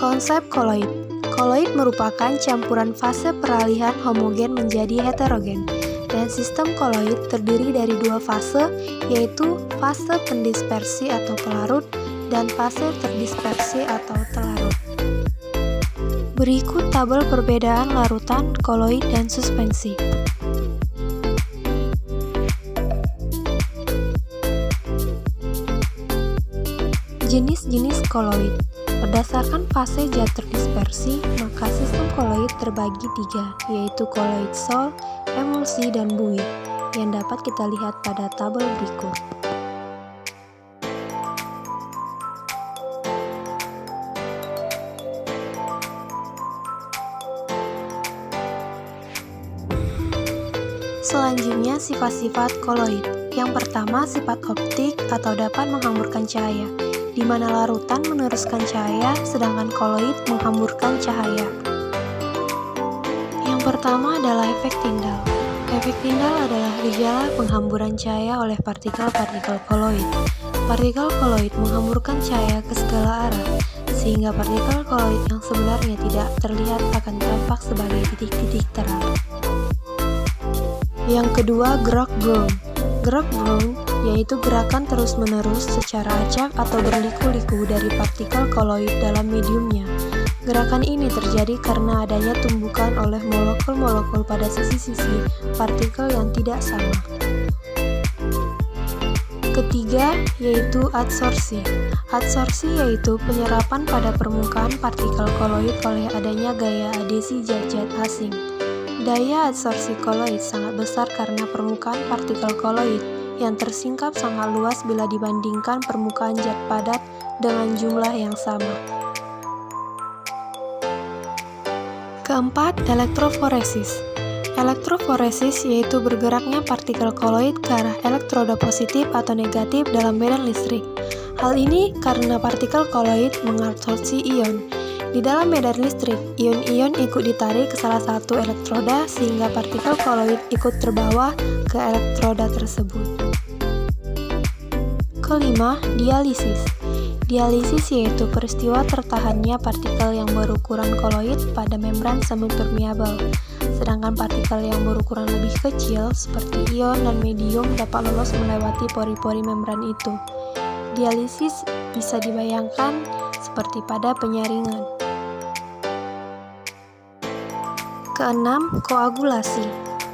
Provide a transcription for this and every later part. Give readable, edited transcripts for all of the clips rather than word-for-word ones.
Konsep koloid. Koloid merupakan campuran fase peralihan homogen menjadi heterogen. Dan sistem koloid terdiri dari dua fase, yaitu fase pendispersi atau pelarut dan fase terdispersi atau telarut. Berikut tabel perbedaan larutan, koloid, dan suspensi. Jenis-jenis koloid. Berdasarkan fase zat terdispersi, maka sistem koloid terbagi tiga, yaitu koloid Sol, emulsi, dan buih, yang dapat kita lihat pada tabel berikut. Selanjutnya, sifat-sifat koloid. Yang pertama, sifat optik atau dapat menghamburkan cahaya, di mana larutan meneruskan cahaya, sedangkan koloid menghamburkan cahaya. Yang pertama adalah efek Tyndall. Efek Tyndall adalah gejala penghamburan cahaya oleh partikel-partikel koloid. Partikel koloid menghamburkan cahaya ke segala arah, sehingga partikel koloid yang sebenarnya tidak terlihat akan tampak sebagai titik-titik terang. Yang kedua, gerak Brown. Gerak Brown yaitu gerakan terus-menerus secara acak atau berliku-liku dari partikel koloid dalam mediumnya. Gerakan ini terjadi karena adanya tumbukan oleh molekul-molekul pada sisi-sisi partikel yang tidak sama. Ketiga, yaitu adsorpsi. Adsorpsi yaitu penyerapan pada permukaan partikel koloid oleh adanya gaya adhesi zat-zat asing. Daya adsorpsi koloid sangat besar karena permukaan partikel koloid yang tersingkap sangat luas bila dibandingkan permukaan zat padat dengan jumlah yang sama. Keempat, elektroforesis. Elektroforesis yaitu bergeraknya partikel koloid ke arah elektroda positif atau negatif dalam medan listrik. Hal ini karena partikel koloid mengabsorpsi ion. Di dalam medan listrik, ion-ion ikut ditarik ke salah satu elektroda sehingga partikel koloid ikut terbawa ke elektroda tersebut. Kelima, dialisis. Dialisis yaitu peristiwa tertahannya partikel yang berukuran koloid pada membran semi-permeabel, sedangkan partikel yang berukuran lebih kecil seperti ion dan medium dapat lolos melewati pori-pori membran itu. Dialisis bisa dibayangkan seperti pada penyaringan. Keenam, koagulasi.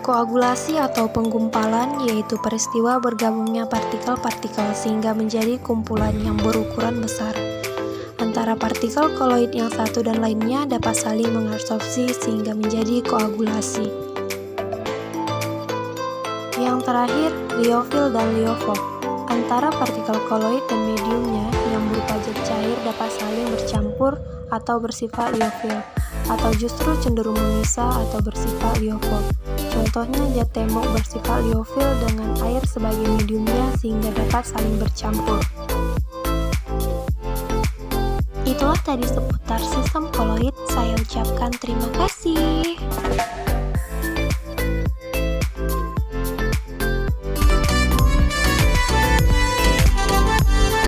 Koagulasi atau penggumpalan yaitu peristiwa bergabungnya partikel-partikel sehingga menjadi kumpulan yang berukuran besar. Antara partikel koloid yang satu dan lainnya dapat saling mengabsorpsi sehingga menjadi koagulasi. Yang terakhir, liofil dan liofog. Antara partikel koloid dan mediumnya yang berupa zat cair dapat saling bercampur atau bersifat liofil, atau justru cenderung memisah atau bersifat liofog. Contohnya zat tembok bersifat liofil dengan air sebagai mediumnya sehingga dapat saling bercampur. Itulah tadi seputar sistem koloid. Saya ucapkan terima kasih.